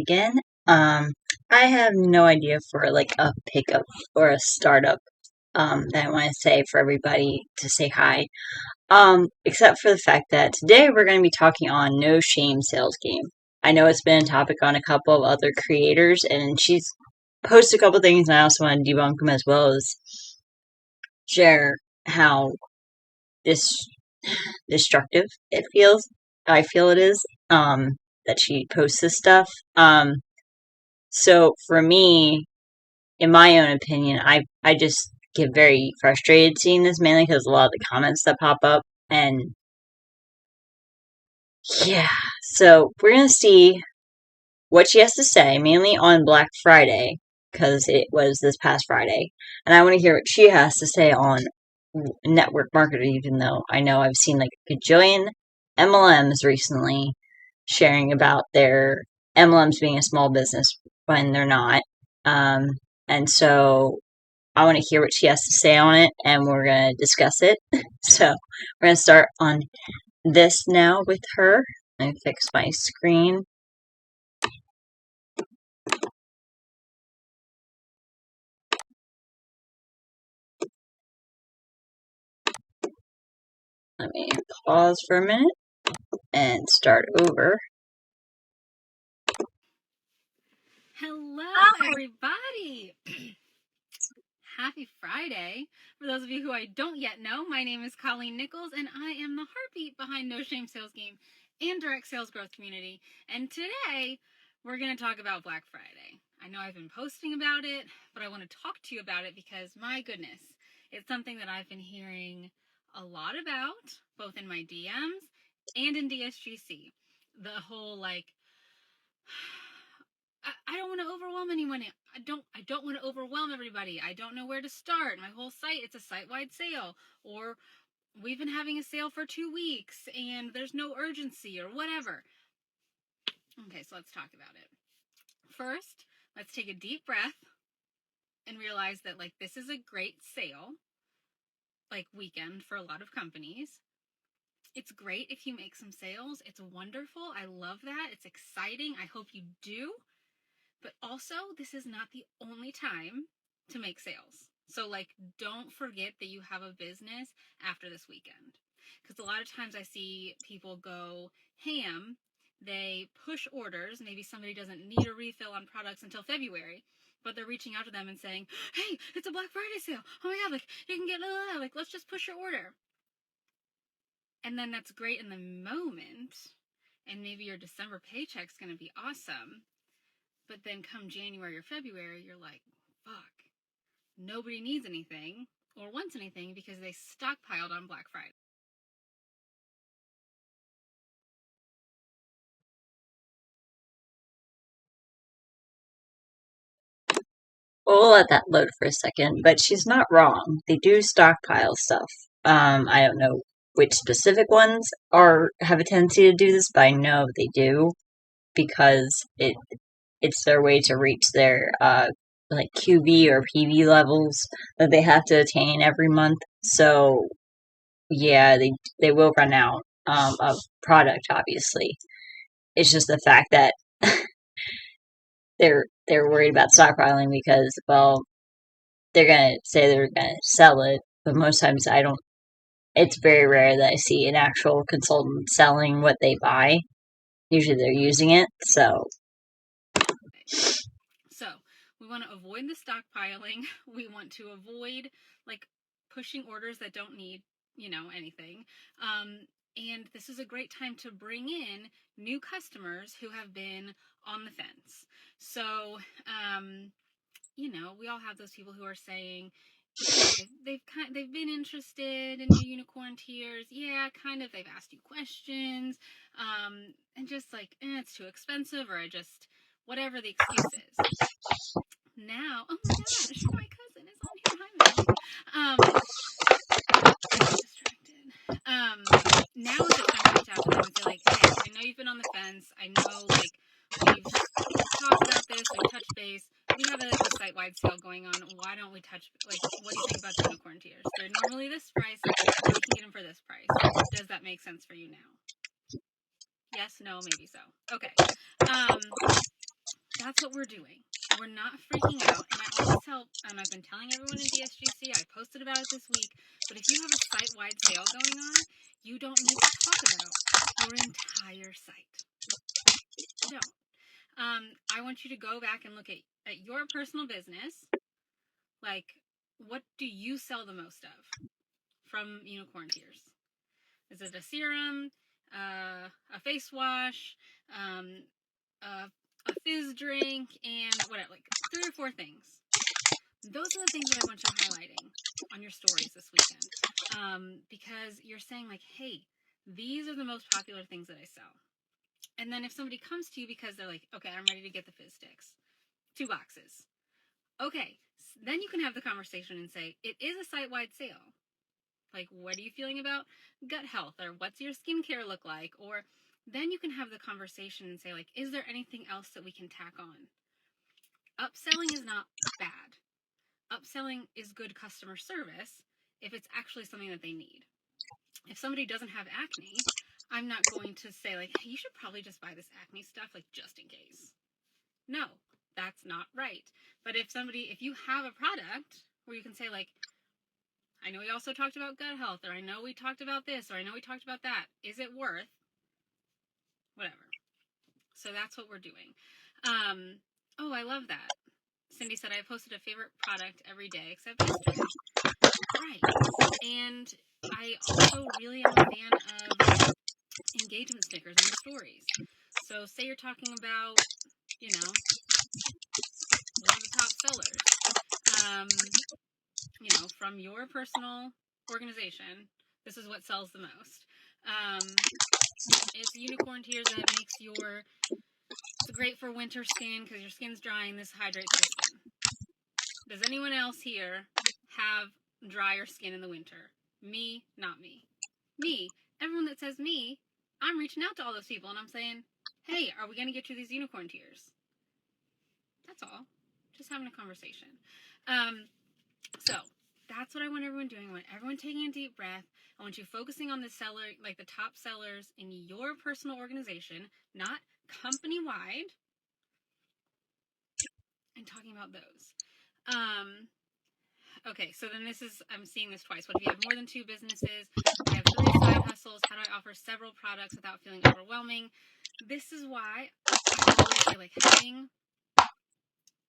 again. I have no idea for like a pickup or a startup that I want to say for everybody to say hi. Except for the fact that today we're going to be talking on No Shame Sales Game. I know it's been a topic on a couple of other creators, and she's posted a couple things, and I also want to debunk them as well as share how destructive it feels. I feel it is. That she posts this stuff. So for me, in my own opinion, I just get very frustrated seeing this, mainly because a lot of the comments that pop up, and yeah. So we're gonna see what she has to say, mainly on Black Friday, because it was this past Friday, and I want to hear what she has to say on network marketing. Even though I know I've seen like a gajillion MLMs recently sharing about their MLMs being a small business when they're not. And so I want to hear what she has to say on it, and we're going to discuss it. So we're going to start on this now with her. Let me fix my screen. Let me pause for a minute and start over. Hello, everybody! Happy Friday! For those of you who I don't yet know, my name is Colleen Nichols, and I am the heartbeat behind No Shame Sales Game and Direct Sales Growth Community. And today, we're going to talk about Black Friday. I know I've been posting about it, but I want to talk to you about it because, my goodness, it's something that I've been hearing a lot about, both in my DMs and in DSGC. The whole, I don't want to overwhelm anyone. I don't want to overwhelm everybody. I don't know where to start. My whole site, it's a site-wide sale, or we've been having a sale for 2 weeks and there's no urgency or whatever. Okay, so let's talk about it. First, let's take a deep breath and realize that this is a great sale, weekend for a lot of companies. It's great if you make some sales. It's wonderful. I love that. It's exciting. I hope you do. But also, this is not the only time to make sales. So, don't forget that you have a business after this weekend. Because a lot of times I see people go ham. They push orders. Maybe somebody doesn't need a refill on products until February, but they're reaching out to them and saying, hey, it's a Black Friday sale. Oh my God, you can get, let's just push your order. And then that's great in the moment. And maybe your December paycheck's going to be awesome. But then come January or February, you're like, fuck, nobody needs anything or wants anything because they stockpiled on Black Friday. We'll let that load for a second, but she's not wrong. They do stockpile stuff. I don't know which specific ones have a tendency to do this, but I know they do because it's their way to reach their QV or PV levels that they have to attain every month. So yeah, they will run out of product. Obviously, it's just the fact that they're worried about stockpiling because, well, they're gonna say they're gonna sell it, but most times I don't. It's very rare that I see an actual consultant selling what they buy. Usually they're using it, so. So we want to avoid the stockpiling. We want to avoid pushing orders that don't need, anything. And this is a great time to bring in new customers who have been on the fence. So, we all have those people who are saying, they've been interested in your unicorn tiers. Yeah, kind of. They've asked you questions, and just it's too expensive, or I just whatever the excuse is. Now, oh my gosh, my cousin is on here. Hi, Mom. Distracted. Now is the time to reach out to them and say hey, I know you've been on the fence. I know we've talked about this. We've touched base. We have a site-wide sale going on. Why don't we touch, what do you think about the unicorn tiers? They're normally this price. We can get them for this price. Does that make sense for you now? Yes, no, maybe so. Okay. that's what we're doing. We're not freaking out. And I always tell, I've been telling everyone in DSGC, I posted about it this week, but if you have a site-wide sale going on, you don't need to talk about your entire site. You don't. I want you to go back and look at your personal business. Like, what do you sell the most of from Unicorn Tears? Is it a serum, a face wash, a fizz drink, and whatever, like 3 or 4 things? Those are the things that I want you highlighting on your stories this weekend, because you're saying like, hey, these are the most popular things that I sell. And then if somebody comes to you because they're like, okay, I'm ready to get the fizz sticks, 2 boxes. Okay, then you can have the conversation and say, it is a site-wide sale. Like, what are you feeling about gut health? Or what's your skincare look like? Or then you can have the conversation and say, like, is there anything else that we can tack on? Upselling is not bad. Upselling is good customer service if it's actually something that they need. If somebody doesn't have acne, I'm not going to say, like, hey, you should probably just buy this acne stuff, like, just in case. No, that's not right. But if you have a product where you can say, like, I know we also talked about gut health, or I know we talked about this, or I know we talked about that. Is it worth whatever? So that's what we're doing. Oh, I love that. Cindy said, I posted a favorite product every day except yesterday. Right. And I also really am a fan of engagement stickers in your stories. So say you're talking about, one of the top sellers, from your personal organization, this is what sells the most. It's Unicorn Tears that makes it's great for winter skin because your skin's dry and this hydrates your skin. Does anyone else here have drier skin in the winter? Me, not me. Me. Everyone that says me, I'm reaching out to all those people and I'm saying, hey, are we going to get you these Unicorn Tears? That's all. Just having a conversation. So that's what I want everyone doing. I want everyone taking a deep breath. I want you focusing on the seller, like the top sellers in your personal organization, not company-wide, and talking about those. Okay, so then I'm seeing this twice. What if you have more than 2 businesses? I have 3 side hustles. How do I offer several products without feeling overwhelming? This is why I always say, like, having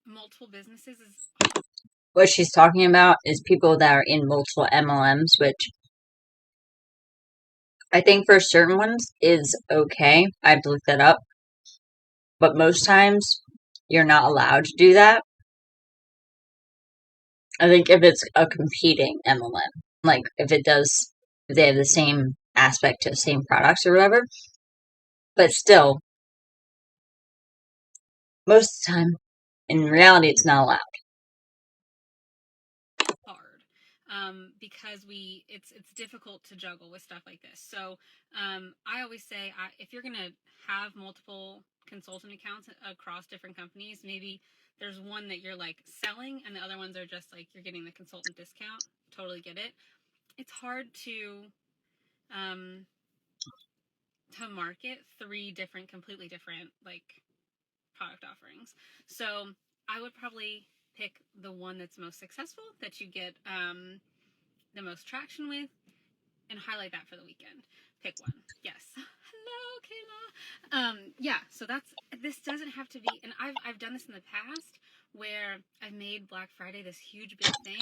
multiple businesses is... What she's talking about is people that are in multiple MLMs, which I think for certain ones is okay. I have to look that up. But most times, you're not allowed to do that. I think if it's a competing MLM, like if they have the same aspect to the same products or whatever. But still, most of the time, in reality, it's not allowed. Hard. Because it's difficult to juggle with stuff like this. So I always say, if you're going to have multiple consultant accounts across different companies, maybe there's one that you're like selling and the other ones are just like you're getting the consultant discount. Totally get it. It's hard to market 3 completely different like product offerings. So I would probably pick the one that's most successful, that you get the most traction with, and highlight that for the weekend. Pick one. Yes. Hello, Kayla. Yeah. So this doesn't have to be, and I've done this in the past where I've made Black Friday this huge big thing.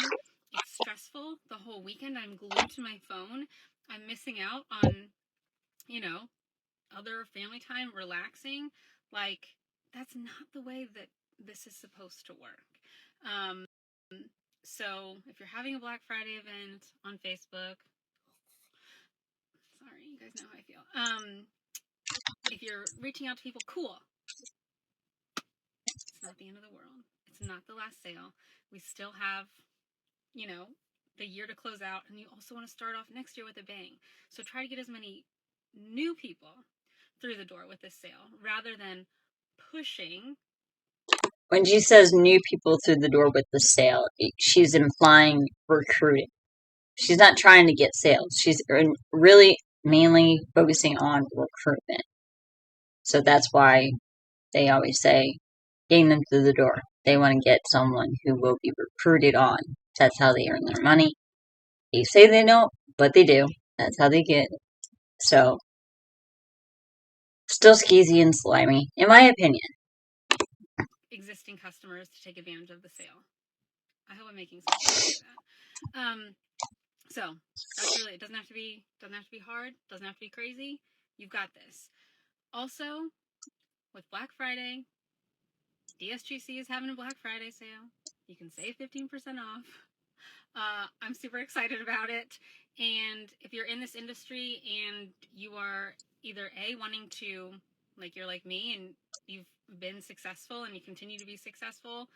It's stressful the whole weekend. I'm glued to my phone. I'm missing out on, other family time, relaxing. Like, that's not the way that this is supposed to work. So if you're having a Black Friday event on Facebook, sorry, you guys know how I feel. If you're reaching out to people, cool. It's not the end of the world. It's not the last sale. We still have, the year to close out, and you also want to start off next year with a bang. So try to get as many new people through the door with this sale rather than pushing. When she says new people through the door with the sale, she's implying recruiting. She's not trying to get sales. She's really mainly focusing on recruitment. So that's why they always say getting them through the door. They want to get someone who will be recruited on. That's how they earn their money. They say they don't, but they do. That's how they get it. So, still skeezy and slimy, in my opinion. Existing customers to take advantage of the sale. I hope I'm making sense when I say that. So that's really, it doesn't have to be hard, doesn't have to be crazy. You've got this. Also, with Black Friday, DSGC is having a Black Friday sale. You can save 15% off. I'm super excited about it. And if you're in this industry and you are either wanting to, like you're like me and you've been successful and you continue to be successful,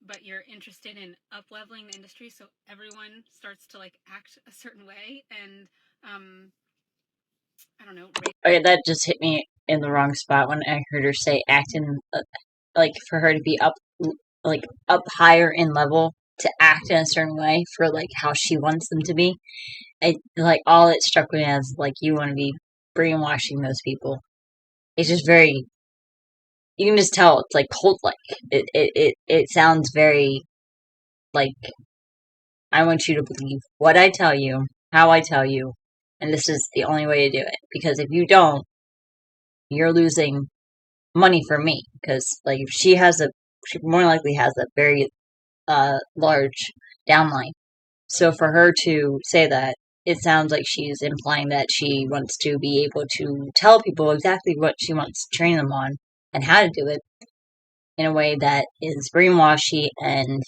but you're interested in up-leveling the industry so everyone starts to like act a certain way and I don't know. Okay, that just hit me in the wrong spot when I heard her say acting, like for her to be up higher in level to act in a certain way for like how she wants them to be. All it struck me as like you want to be brainwashing those people. It's just very, you can just tell it's like cult like. It sounds very like, I want you to believe what I tell you, how I tell you, and this is the only way to do it. Because if you don't, you're losing money for me. Because like if she more likely has a very large downline. So for her to say that, it sounds like she's implying that she wants to be able to tell people exactly what she wants to train them on and how to do it in a way that is brainwashy and,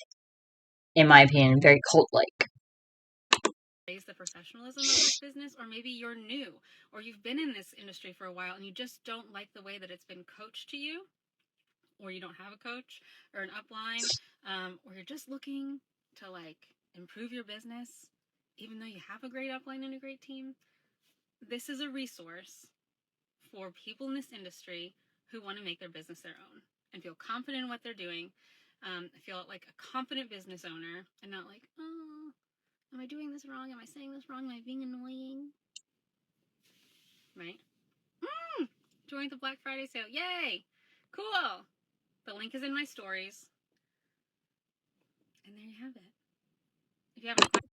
in my opinion, very cult-like. Raise the professionalism of this business, or maybe you're new or you've been in this industry for a while and you just don't like the way that it's been coached to you, or you don't have a coach or an upline, or you're just looking to like improve your business even though you have a great upline and a great team. This is a resource for people in this industry who want to make their business their own and feel confident in what they're doing. Feel like a confident business owner and not like, oh, am I doing this wrong? Am I saying this wrong? Am I being annoying? Right? Join the Black Friday sale. Yay! Cool! The link is in my stories. And there you have it. If you have any questions.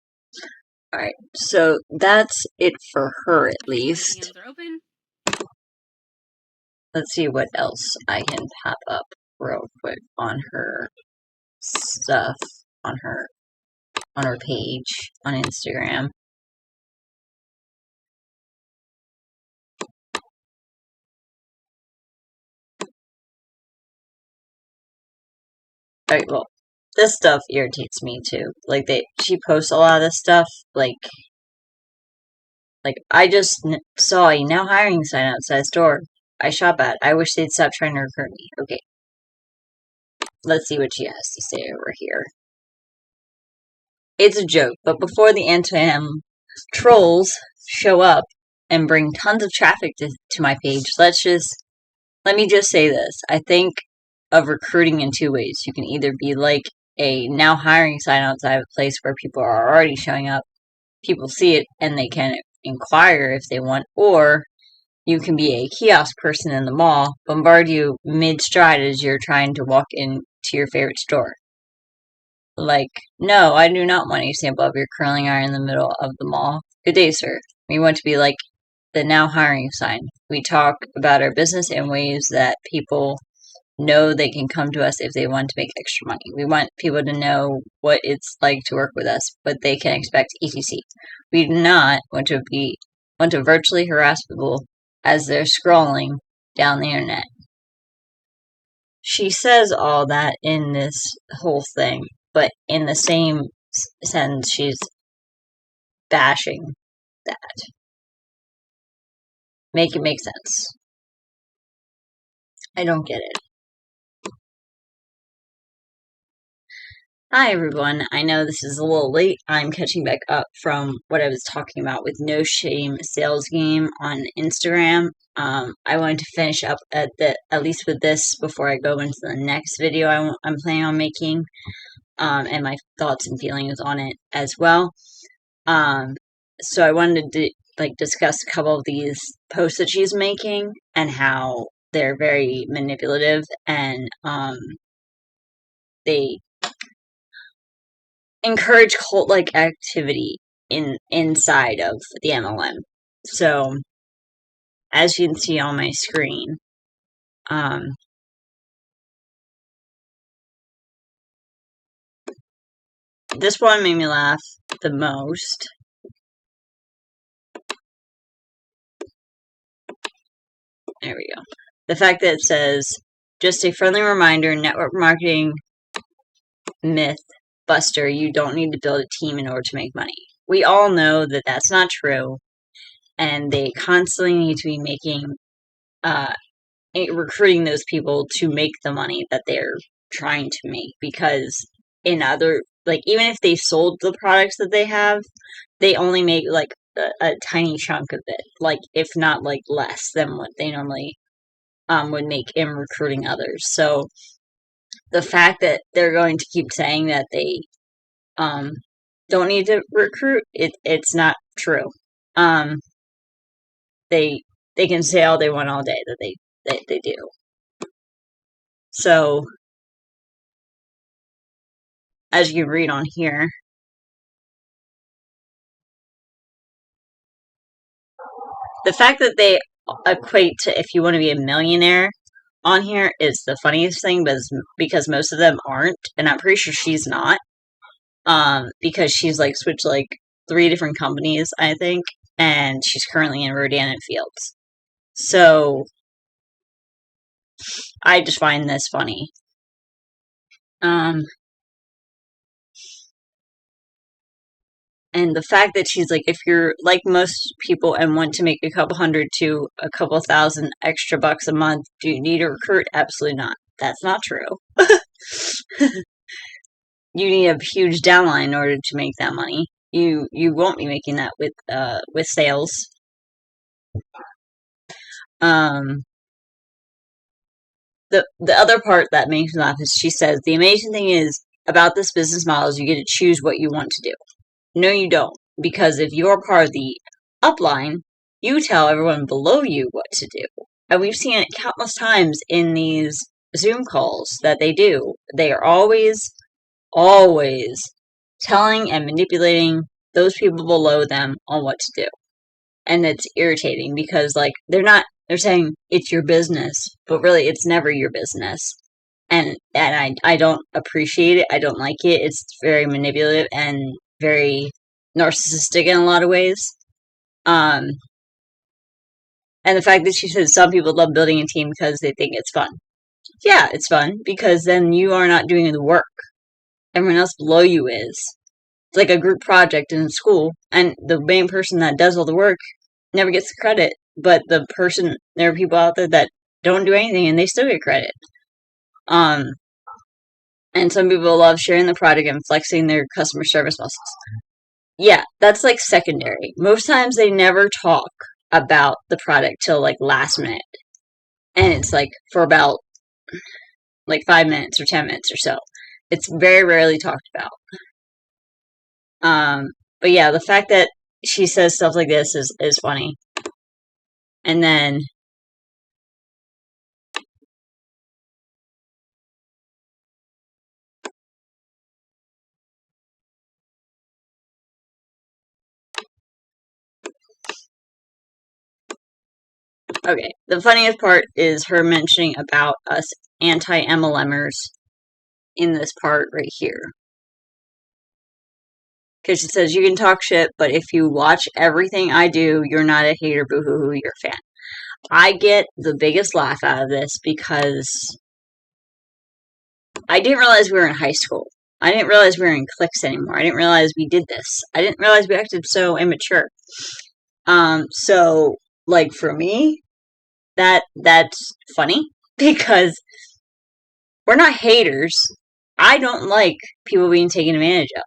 Alright, so that's it for her at least. My DMs are open. Let's see what else I can pop up real quick on her stuff, on her page on Instagram. Alright, well, this stuff irritates me too. Like she posts a lot of this stuff. Like I just saw a now hiring sign outside the store I shop at. I wish they'd stop trying to recruit me. Okay, let's see what she has to say over here. It's a joke, but before the anti-am trolls show up and bring tons of traffic to my page, let me just say this. I think of recruiting in two ways. You can either be like a now hiring sign outside of a place where people are already showing up, people see it, and they can inquire if they want, or you can be a kiosk person in the mall, bombard you mid-stride as you're trying to walk into your favorite store. Like, no, I do not want a sample of your curling iron in the middle of the mall. Good day, sir. We want to be like the now hiring sign. We talk about our business in ways that people know they can come to us if they want to make extra money. We want people to know what it's like to work with us, what they can expect, etc. We do not want to virtually harass people as they're scrolling down the internet. She says all that in this whole thing, but in the same sentence, she's bashing that. Make it make sense. I don't get it. Hi everyone, I know this is a little late. I'm catching back up from what I was talking about with No Shame Sales Game on Instagram. I wanted to finish up at least with this before I go into the next video I'm planning on making, and my thoughts and feelings on it as well. So I wanted to discuss a couple of these posts that she's making and how they're very manipulative, and they encourage cult-like activity inside of the MLM. So, as you can see on my screen, this one made me laugh the most. There we go. The fact that it says, just a friendly reminder, network marketing myth buster, you don't need to build a team in order to make money. We all know that that's not true, and they constantly need to be making, recruiting those people to make the money that they're trying to make, because in other, like, even if they sold the products that they have, they only make, like, a tiny chunk of it, like, if not, like, less than what they normally would make in recruiting others. So the fact that they're going to keep saying that they don't need to recruit, it's not true. They can say all they want all day that they do. So as you can read on here, the fact that they equate to if you want to be a millionaire on here is the funniest thing, because most of them aren't, and I'm pretty sure she's not. Because she's like switched like 3 different companies, I think, and she's currently in Rodan and Fields. So I just find this funny. And the fact that she's like, if you're like most people and want to make a couple hundred to a couple thousand extra bucks a month, do you need to recruit? Absolutely not. That's not true. You need a huge downline in order to make that money. You won't be making that with sales. The other part that makes me laugh is she says, the amazing thing is about this business model is you get to choose what you want to do. No, you don't. Because if you're part of the upline, you tell everyone below you what to do. And we've seen it countless times in these Zoom calls that they do. They are always telling and manipulating those people below them on what to do. And it's irritating because, like, they're saying it's your business, but really it's never your business. And I don't appreciate it. I don't like it. It's very manipulative and very narcissistic in a lot of ways. And the fact that she says some people love building a team because they think it's fun. Yeah, it's fun because then you are not doing the work. Everyone else below you is. It's like a group project in school, and the main person that does all the work never gets the credit, but there are people out there that don't do anything and they still get credit. And some people love sharing the product and flexing their customer service muscles. Yeah, that's like secondary. Most times they never talk about the product till like last minute. And it's like for about like 5 minutes or 10 minutes or so. It's very rarely talked about. But yeah, the fact that she says stuff like this is funny. And then okay, the funniest part is her mentioning about us anti-MLMers in this part right here. Because she says, you can talk shit, but if you watch everything I do, you're not a hater, boo-hoo-hoo, you're a fan. I get the biggest laugh out of this because I didn't realize we were in high school. I didn't realize we were in cliques anymore. I didn't realize we did this. I didn't realize we acted so immature. So, like, for me, that's funny because we're not haters. I don't like people being taken advantage of.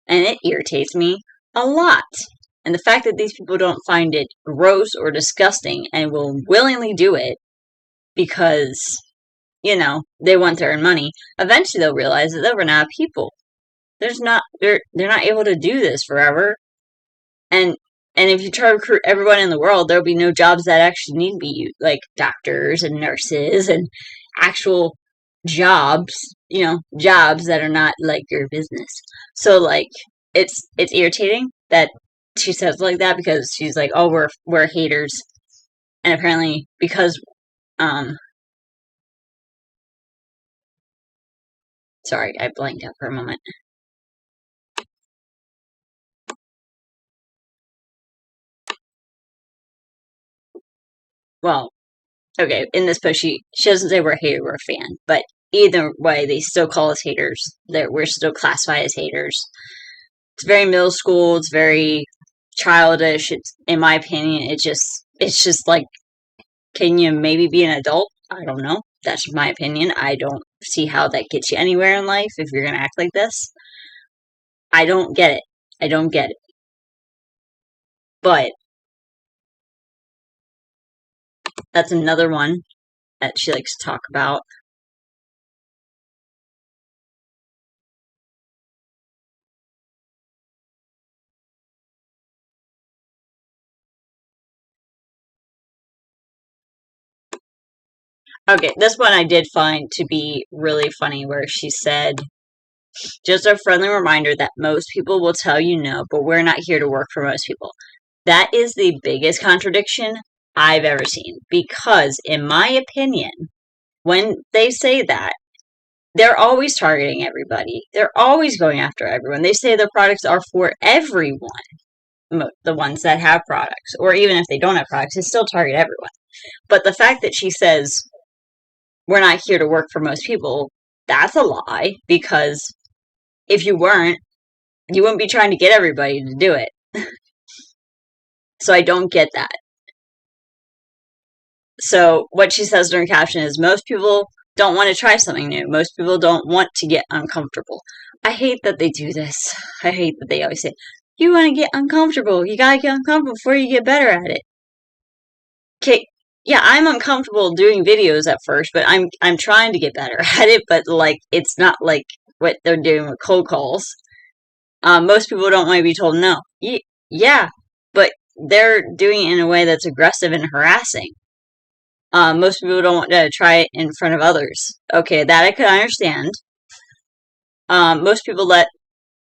And it irritates me a lot. And the fact that these people don't find it gross or disgusting and will willingly do it because, you know, they want to earn money, eventually they'll realize that they'll run out of people. They're not able to do this forever. And And if you try to recruit everyone in the world, there'll be no jobs that actually need to be used, like doctors and nurses and actual jobs, jobs that are not like your business. So like it's irritating that she says like that because she's like, oh, we're haters, and apparently because sorry, I blanked out for a moment. Well, okay, in this post, she doesn't say we're a hater, we're a fan. But either way, they still call us haters. We're still classified as haters. It's very middle school. It's very childish. It's, in my opinion, it's just like, can you maybe be an adult? I don't know. That's my opinion. I don't see how that gets you anywhere in life if you're gonna act like this. I don't get it. I don't get it. But that's another one that she likes to talk about. Okay, this one I did find to be really funny, where she said, just a friendly reminder that most people will tell you no, but we're not here to work for most people. That is the biggest contradiction I've ever seen. Because, in my opinion, when they say that, they're always targeting everybody. They're always going after everyone. They say their products are for everyone, the ones that have products. Or even if they don't have products, they still target everyone. But the fact that she says, we're not here to work for most people, that's a lie. Because if you weren't, you wouldn't be trying to get everybody to do it. So I don't get that. So what she says during caption is, most people don't want to try something new. Most people don't want to get uncomfortable. I hate that they do this. I hate that they always say, you want to get uncomfortable. You gotta get uncomfortable before you get better at it. Okay, yeah, I'm uncomfortable doing videos at first, but I'm trying to get better at it, but like it's not like what they're doing with cold calls. Most people don't want to be told no. Yeah, but they're doing it in a way that's aggressive and harassing. Most people don't want to try it in front of others. Okay, that I could understand. Most people let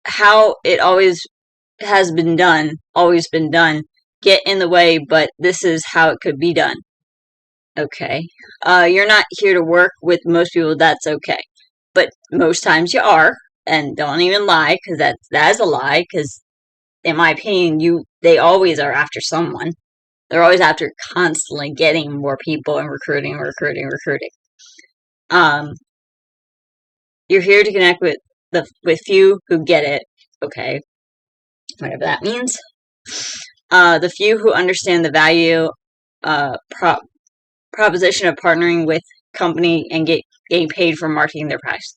how it always always been done, get in the way, but this is how it could be done. Okay. You're not here to work with most people, that's okay. But most times you are, and don't even lie, because that is a lie, because in my opinion, they always are after someone. They're always after constantly getting more people and recruiting. You're here to connect with few who get it. Okay, whatever that means. The few who understand the value proposition of partnering with company and getting paid for marketing their products.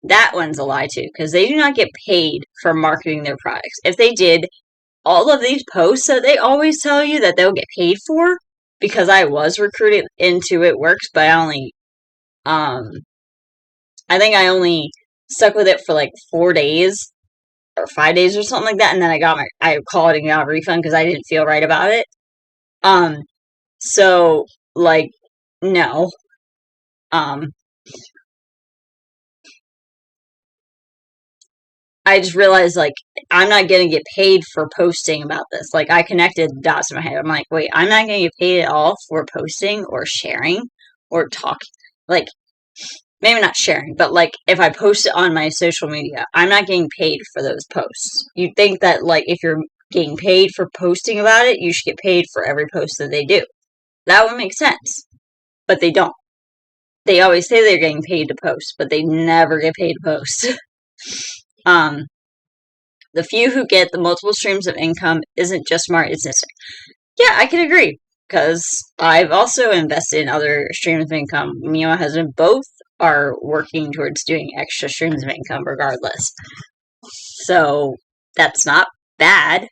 That one's a lie too, because they do not get paid for marketing their products. If they did, all of these posts that they always tell you that they'll get paid for, because I was recruited into It Works, but I think I only stuck with it for like 4 days or 5 days or something like that, and then I called it and got a refund because I didn't feel right about it. So like no. I just realized, like, I'm not going to get paid for posting about this. Like, I connected dots in my head. I'm like, wait, I'm not going to get paid at all for posting or sharing or talking. Like, maybe not sharing, but, like, if I post it on my social media, I'm not getting paid for those posts. You'd think that, like, if you're getting paid for posting about it, you should get paid for every post that they do. That would make sense. But they don't. They always say they're getting paid to post, but they never get paid to post. The few who get the multiple streams of income isn't just smart, it's necessary. Yeah, I can agree, because I've also invested in other streams of income. Me and my husband both are working towards doing extra streams of income regardless. So that's not bad.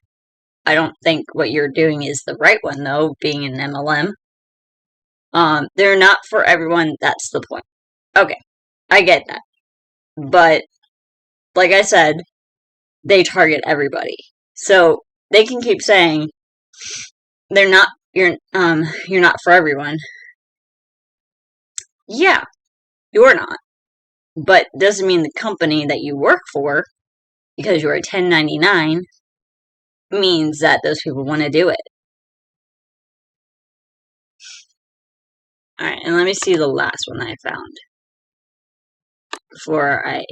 I don't think what you're doing is the right one, though, being an MLM. They're not for everyone, that's the point. Okay, I get that. But, like I said, they target everybody. So they can keep saying you're not for everyone. Yeah, you're not. But doesn't mean the company that you work for, because you're a 1099, means that those people want to do it. Alright, and let me see the last one I found before I...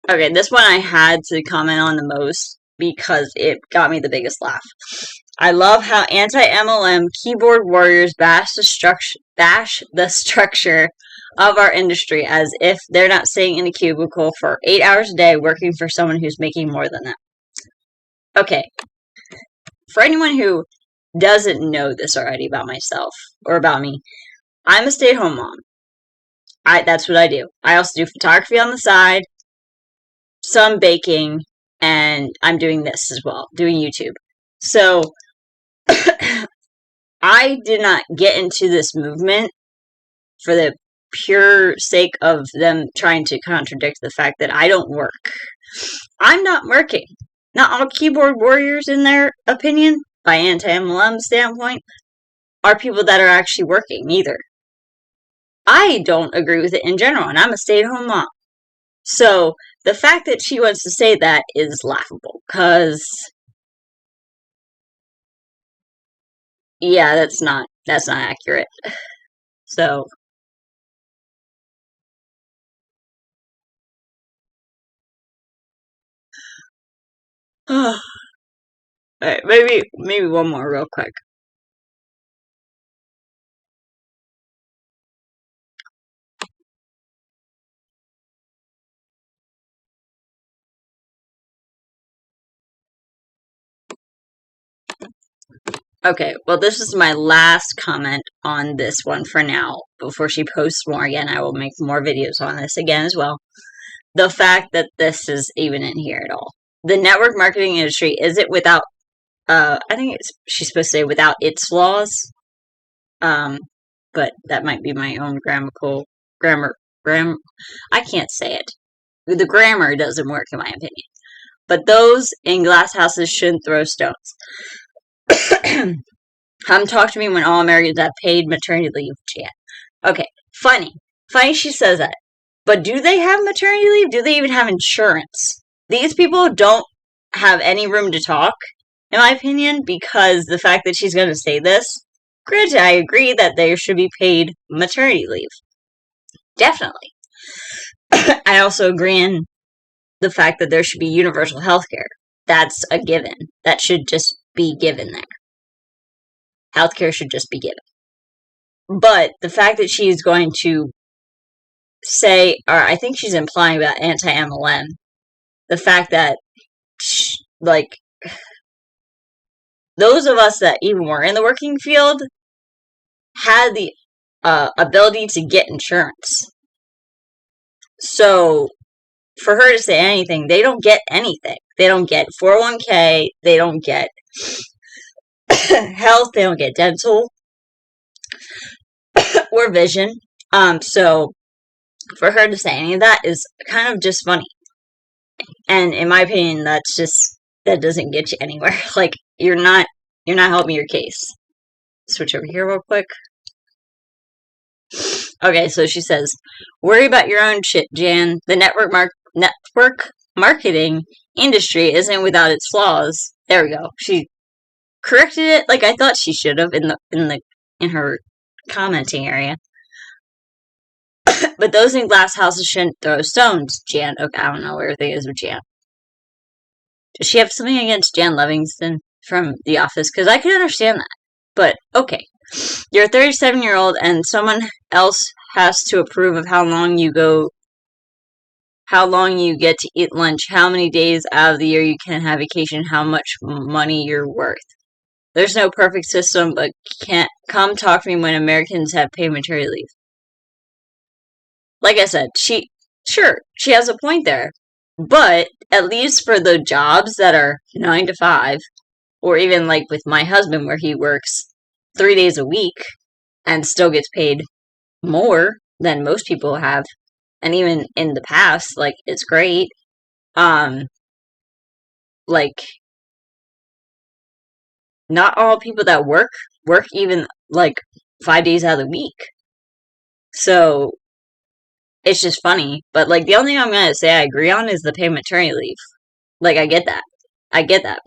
Okay, this one I had to comment on the most because it got me the biggest laugh. I love how anti-MLM keyboard warriors bash the structure of our industry as if they're not sitting in a cubicle for 8 hours a day working for someone who's making more than them. Okay, for anyone who doesn't know this already about myself or about me, I'm a stay-at-home mom. That's what I do. I also do photography on the side, some baking, and I'm doing this as well, doing YouTube. So, I did not get into this movement for the pure sake of them trying to contradict the fact that I don't work. I'm not working. Not all keyboard warriors, in their opinion, by anti-MLM standpoint, are people that are actually working either. I don't agree with it in general, and I'm a stay-at-home mom. So, the fact that she wants to say that is laughable, because... yeah, that's not accurate. So... Alright, maybe one more real quick. Okay, well, this is my last comment on this one for now. Before she posts more again, I will make more videos on this again as well. The fact that this is even in here at all. The network marketing industry isn't without, I think she's supposed to say without its flaws. But that might be my own grammar. I can't say it. The grammar doesn't work in my opinion. But those in glass houses shouldn't throw stones. Come talk to me when all Americans have paid maternity leave, Jan. Okay, funny. Funny she says that. But do they have maternity leave? Do they even have insurance? These people don't have any room to talk, in my opinion, because the fact that she's going to say this, granted, I agree that they should be paid maternity leave. Definitely. I also agree in the fact that there should be universal health care. That's a given. That should just be given there. Healthcare should just be given. But the fact that she's going to say, or I think she's implying about anti-MLM, the fact that, like, those of us that even were in the working field had the ability to get insurance. So, for her to say anything, they don't get anything. They don't get 401k, they don't get health, they don't get dental or vision. So for her to say any of that is kind of just funny. And in my opinion, that doesn't get you anywhere. Like, you're not helping your case. Switch over here real quick. Okay, so she says, worry about your own shit, Jan. The network marketing industry isn't without its flaws. There we go. She corrected it like I thought she should have in her commenting area. But those in glass houses shouldn't throw stones, Jan. Okay, I don't know where everything is with Jan. Does she have something against Jan Livingston from The Office? Because I could understand that. But, okay. You're a 37-year-old and someone else has to approve of how long you get to eat lunch, how many days out of the year you can have vacation, how much money you're worth. There's no perfect system, but come talk to me when Americans have paid maternity leave. Like I said, she has a point there. But at least for the jobs that are 9 to 5, or even like with my husband where he works 3 days a week and still gets paid more than most people have, and even in the past, like, it's great. like, not all people that work even, like, 5 days out of the week. So, it's just funny. But, like, the only thing I'm gonna say I agree on is the paid maternity leave. Like, I get that.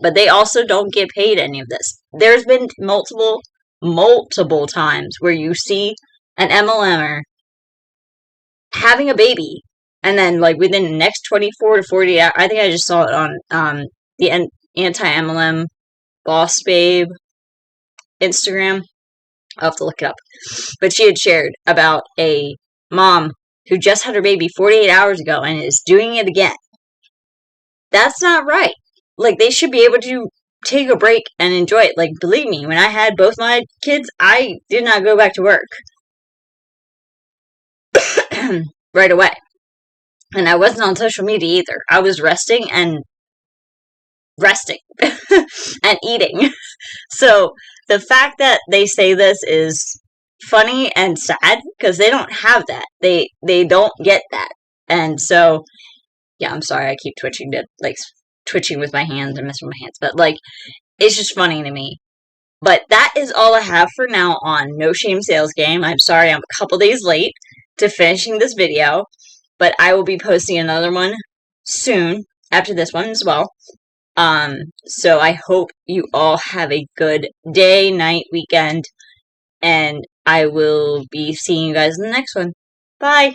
But they also don't get paid any of this. There's been multiple times where you see an MLMer having a baby, and then, like, within the next 24 to 48 hours, I think I just saw it on the anti-MLM boss babe Instagram. I'll have to look it up. But she had shared about a mom who just had her baby 48 hours ago and is doing it again. That's not right. Like, they should be able to take a break and enjoy it. Like, believe me, when I had both my kids, I did not go back to work right away. And I wasn't on social media either. I was resting and eating. So the fact that they say this is funny and sad because they don't have that. They don't get that. And so, yeah, I'm sorry I keep twitching with my hands and messing with my hands. But, like, it's just funny to me. But that is all I have for now on No Shame Sales Game. I'm sorry I'm a couple days late to finishing this video, but I will be posting another one soon after this one as well. So I hope you all have a good day, night, weekend, and I will be seeing you guys in the next one. Bye!